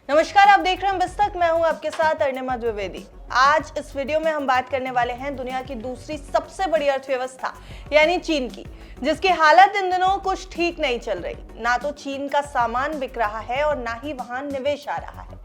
नमस्कार, आप देख रहे हैं बिस्तक। मैं हूं आपके साथ अर्णिमा द्विवेदी। आज इस वीडियो में हम बात करने वाले हैं दुनिया की दूसरी सबसे बड़ी अर्थव्यवस्था यानी चीन की, जिसकी हालत इन दिनों कुछ ठीक नहीं चल रही। ना तो चीन का सामान बिक रहा है और ना ही वहां निवेश आ रहा है।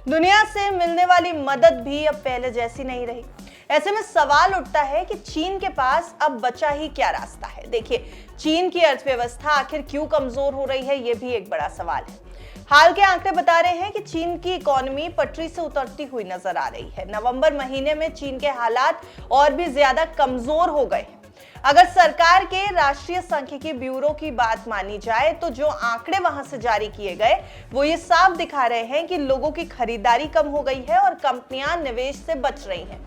दुनिया से मिलने वाली मदद भी अब पहले जैसी नहीं रही। ऐसे में सवाल उठता है कि चीन के पास अब बचा ही क्या रास्ता है। देखिए, चीन की अर्थव्यवस्था आखिर क्यों कमजोर हो रही है, ये भी एक बड़ा सवाल है। हाल के आंकड़े बता रहे हैं कि चीन की इकोनॉमी पटरी से उतरती हुई नजर आ रही है। नवंबर महीने में चीन के हालात और भी ज्यादा कमजोर हो गए हैं। अगर सरकार के राष्ट्रीय सांख्यिकी ब्यूरो की बात मानी जाए तो जो आंकड़े वहां से जारी किए गए वो ये साफ दिखा रहे हैं कि लोगों की खरीदारी कम हो गई है और कंपनियां निवेश से बच रही हैं।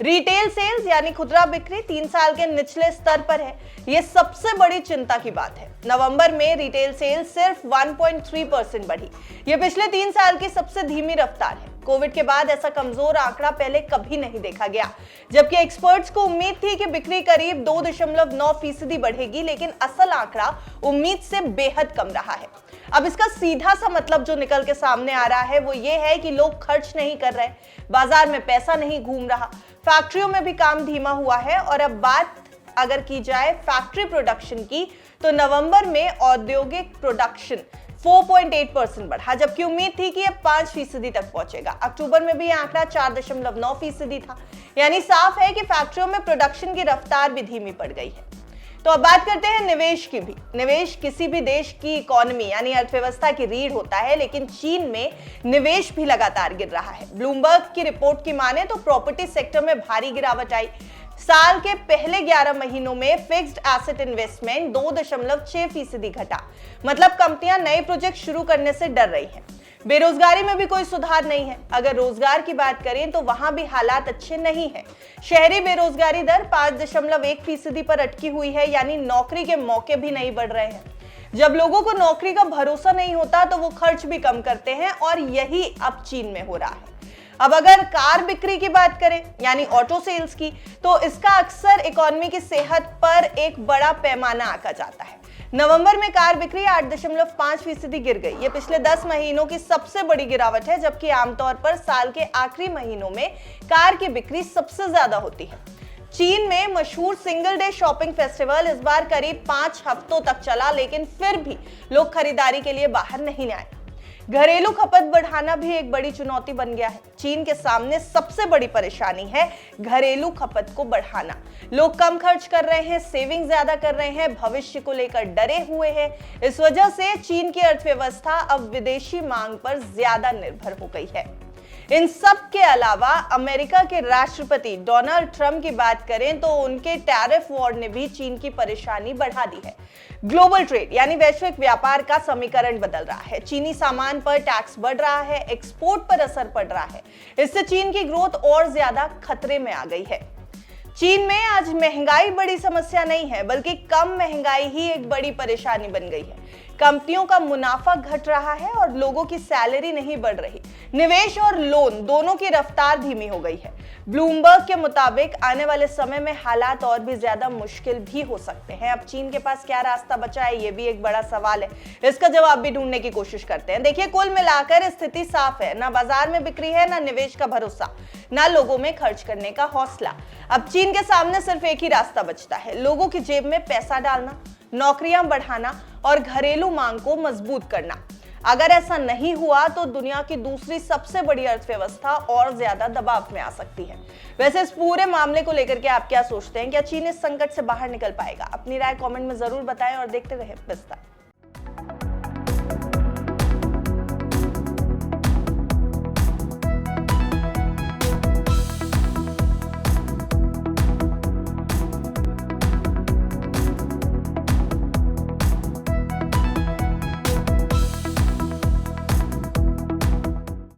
रिटेल सेल्स यानी खुदरा बिक्री 3 साल के निचले स्तर पर है। यह सबसे बड़ी चिंता की बात है। नवंबर में रिटेल सेल्स सिर्फ 1.3% बढ़ी। यह पिछले 3 साल की सबसे धीमी रफ्तार है। कोविड के बाद ऐसा कमजोर आंकड़ा पहले कभी नहीं देखा गया। जबकि एक्सपर्ट्स को उम्मीद थी कि बिक्री करीब 2.9% बढ़ेगी, लेकिन असल आंकड़ा उम्मीद से बेहद कम रहा है। अब इसका सीधा सा मतलब जो निकल के सामने आ रहा है वो ये है कि लोग खर्च नहीं कर रहे, बाजार में पैसा नहीं घूम रहा, फैक्ट्रियों में भी काम धीमा हुआ है। और अब बात अगर की जाए फैक्ट्री प्रोडक्शन की, तो नवंबर में औद्योगिक प्रोडक्शन 4.8% बढ़ा, जबकि उम्मीद थी कि यह 5% तक पहुंचेगा। अक्टूबर में भी आंकड़ा 4.9% था। यानी साफ है कि फैक्ट्रियों में प्रोडक्शन की रफ्तार भी धीमी पड़ गई है। तो अब बात करते हैं निवेश की भी। निवेश किसी भी देश की इकोनॉमी यानी अर्थव्यवस्था की रीढ़ होता है, लेकिन चीन में निवेश भी लगातार गिर रहा है। ब्लूमबर्ग की रिपोर्ट की माने तो प्रॉपर्टी सेक्टर में भारी गिरावट आई। साल के पहले 11 महीनों में फिक्स्ड एसेट इन्वेस्टमेंट 2.6% घटा। मतलब कंपनियां नए प्रोजेक्ट शुरू करने से डर रही हैं। बेरोजगारी में भी कोई सुधार नहीं है। अगर रोजगार की बात करें तो वहां भी हालात अच्छे नहीं है। शहरी बेरोजगारी दर 5.1% पर अटकी हुई है, यानी नौकरी के मौके भी नहीं बढ़ रहे हैं। जब लोगों को नौकरी का भरोसा नहीं होता तो वो खर्च भी कम करते हैं, और यही अब चीन में हो रहा है। अब अगर कार बिक्री की बात करें यानी ऑटो सेल्स की, तो इसका अक्सर इकोनॉमी की सेहत पर एक बड़ा पैमाना आंका जाता है। नवंबर में कार बिक्री 8.5% गिर गई। ये पिछले 10 महीनों की सबसे बड़ी गिरावट है, जबकि आमतौर पर साल के आखिरी महीनों में कार की बिक्री सबसे ज्यादा होती है। चीन में मशहूर सिंगल डे शॉपिंग फेस्टिवल इस बार करीब 5 हफ्तों तक चला, लेकिन फिर भी लोग खरीदारी के लिए बाहर नहीं आए। घरेलू खपत बढ़ाना भी एक बड़ी चुनौती बन गया है। चीन के सामने सबसे बड़ी परेशानी है घरेलू खपत को बढ़ाना। लोग कम खर्च कर रहे हैं, सेविंग ज्यादा कर रहे हैं, भविष्य को लेकर डरे हुए हैं। इस वजह से चीन की अर्थव्यवस्था अब विदेशी मांग पर ज्यादा निर्भर हो गई है। इन सब के अलावा अमेरिका के राष्ट्रपति डोनाल्ड ट्रंप की बात करें तो उनके टैरिफ वॉर ने भी चीन की परेशानी बढ़ा दी है। ग्लोबल ट्रेड यानी वैश्विक व्यापार का समीकरण बदल रहा है। चीनी सामान पर टैक्स बढ़ रहा है, एक्सपोर्ट पर असर पड़ रहा है। इससे चीन की ग्रोथ और ज्यादा खतरे में आ गई है। चीन में आज महंगाई बड़ी समस्या नहीं है, बल्कि कम महंगाई ही एक बड़ी परेशानी बन गई है। कंपनियों का मुनाफा घट रहा है और लोगों की सैलरी नहीं बढ़ रही। निवेश और लोन दोनों की रफ्तार धीमी हो गई है। ब्लूमबर्ग के मुताबिक आने वाले समय में हालात और भी ज्यादा मुश्किल भी हो सकते हैं। अब चीन के पास क्या रास्ता बचा है, ये भी एक बड़ा सवाल है। इसका जवाब भी ढूंढने की कोशिश करते हैं। देखिए, कुल मिलाकर स्थिति साफ है। ना बाजार में बिक्री है, ना निवेश का भरोसा, ना लोगों में खर्च करने का हौसला। अब चीन के सामने सिर्फ एक ही रास्ता बचता है, लोगों की जेब में पैसा डालना, नौकरियां बढ़ाना और घरेलू मांग को मजबूत करना। अगर ऐसा नहीं हुआ तो दुनिया की दूसरी सबसे बड़ी अर्थव्यवस्था और ज्यादा दबाव में आ सकती है। वैसे इस पूरे मामले को लेकर के आप क्या सोचते हैं? क्या चीन इस संकट से बाहर निकल पाएगा? अपनी राय कमेंट में जरूर बताएं और देखते रहें बिस्तक।